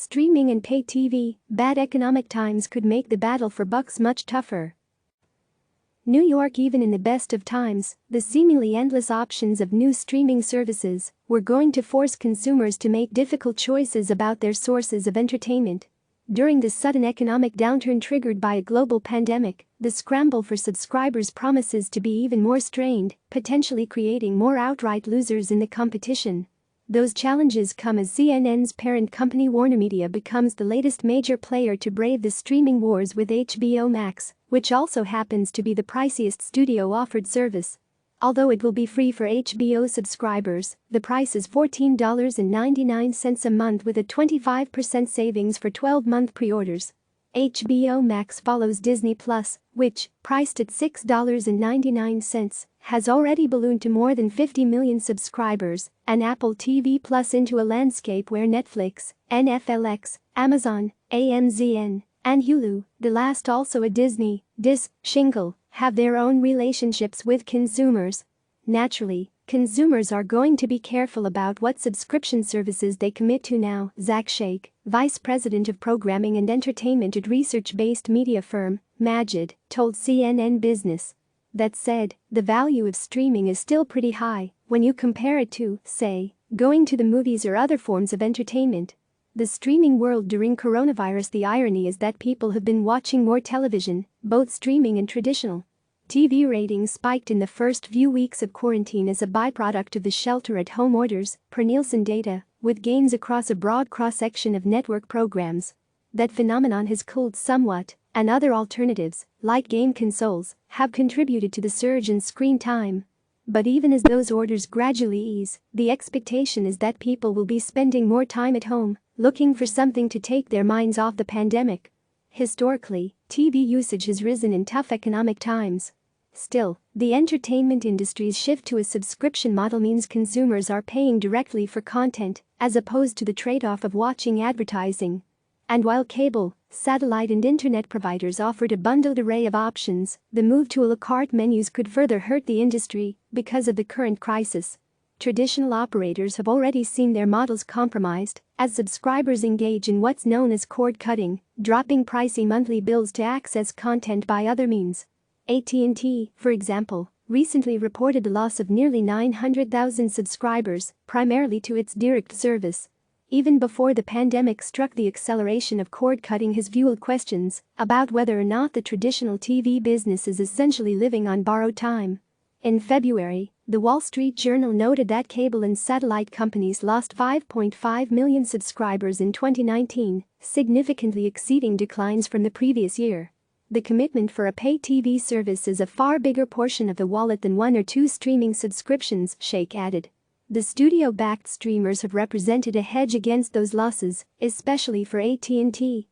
streaming and pay TV, bad economic times could make the battle for bucks much tougher. New York. Even in the best of times, the seemingly endless options of new streaming services were going to force consumers to make difficult choices about their sources of entertainment. During the sudden economic downturn triggered by a global pandemic, the scramble for subscribers promises to be even more strained, potentially creating more outright losers in the competition. Those challenges come as CNN's parent company WarnerMedia becomes the latest major player to brave the streaming wars with HBO Max, which also happens to be the priciest studio-offered service. Although it will be free for HBO subscribers, the price is $14.99 a month with a 25% savings for 12-month pre-orders. HBO Max follows Disney+, which, priced at $6.99, has already ballooned to more than 50 million subscribers, and Apple TV Plus into a landscape where Netflix, NFLX, Amazon, AMZN, and Hulu, the last also a Disney, shingle, have their own relationships with consumers. Naturally, consumers are going to be careful about what subscription services they commit to now. Zak Shaikh, vice president of programming and entertainment at research-based media firm Magid, told CNN Business. That said, the value of streaming is still pretty high when you compare it to, say, going to the movies or other forms of entertainment. The streaming world during coronavirus. The irony is that people have been watching more television, both streaming and traditional. TV ratings spiked in the first few weeks of quarantine as a byproduct of the shelter-at-home orders, per Nielsen data, with gains across a broad cross-section of network programs. That phenomenon has cooled somewhat, and other alternatives, like game consoles, have contributed to the surge in screen time. But even as those orders gradually ease, the expectation is that people will be spending more time at home, looking for something to take their minds off the pandemic. Historically, TV usage has risen in tough economic times. Still, the entertainment industry's shift to a subscription model means consumers are paying directly for content, as opposed to the trade-off of watching advertising. And while cable, satellite and internet providers offered a bundled array of options, the move to a la carte menus could further hurt the industry because of the current crisis. Traditional operators have already seen their models compromised as subscribers engage in what's known as cord cutting, dropping pricey monthly bills to access content by other means. AT&T, for example, recently reported the loss of nearly 900,000 subscribers, primarily to its direct service. Even before the pandemic struck, the acceleration of cord cutting has fueled questions about whether or not the traditional TV business is essentially living on borrowed time. In February, the Wall Street Journal noted that cable and satellite companies lost 5.5 million subscribers in 2019, significantly exceeding declines from the previous year. The commitment for a pay TV service is a far bigger portion of the wallet than one or two streaming subscriptions, Shaikh added. The studio-backed streamers have represented a hedge against those losses, especially for AT&T,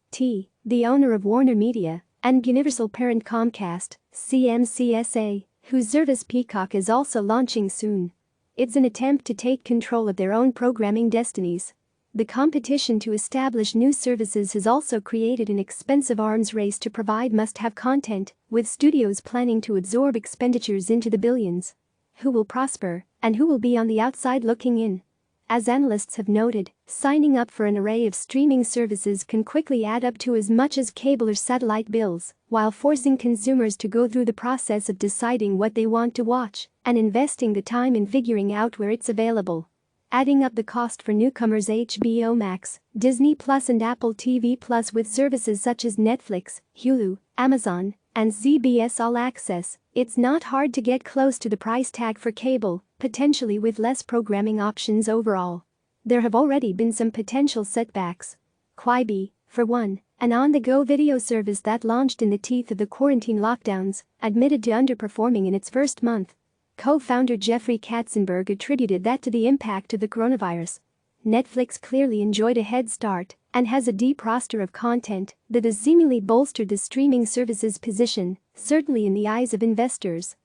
the owner of WarnerMedia, and Universal parent Comcast, CMCSA, whose service Peacock is also launching soon. It's an attempt to take control of their own programming destinies. The competition to establish new services has also created an expensive arms race to provide must-have content, with studios planning to absorb expenditures into the billions. Who will prosper, and who will be on the outside looking in? As analysts have noted, signing up for an array of streaming services can quickly add up to as much as cable or satellite bills, while forcing consumers to go through the process of deciding what they want to watch and investing the time in figuring out where it's available. Adding up the cost for newcomers HBO Max, Disney Plus and Apple TV Plus with services such as Netflix, Hulu, Amazon, and CBS All Access, it's not hard to get close to the price tag for cable, potentially with less programming options overall. There have already been some potential setbacks. Quibi, for one, an on-the-go video service that launched in the teeth of the quarantine lockdowns, admitted to underperforming in its first month. Co-founder Jeffrey Katzenberg attributed that to the impact of the coronavirus. Netflix clearly enjoyed a head start and has a deep roster of content that has seemingly bolstered the streaming service's position, certainly in the eyes of investors.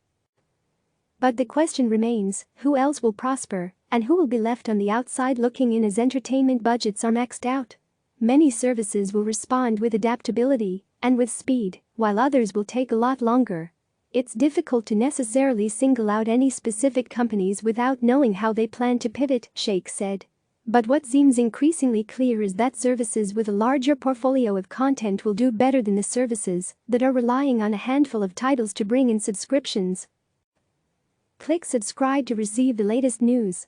But the question remains, who else will prosper, and who will be left on the outside looking in as entertainment budgets are maxed out? Many services will respond with adaptability and with speed, while others will take a lot longer. It's difficult to necessarily single out any specific companies without knowing how they plan to pivot, Shaikh said. But what seems increasingly clear is that services with a larger portfolio of content will do better than the services that are relying on a handful of titles to bring in subscriptions. Click subscribe to receive the latest news.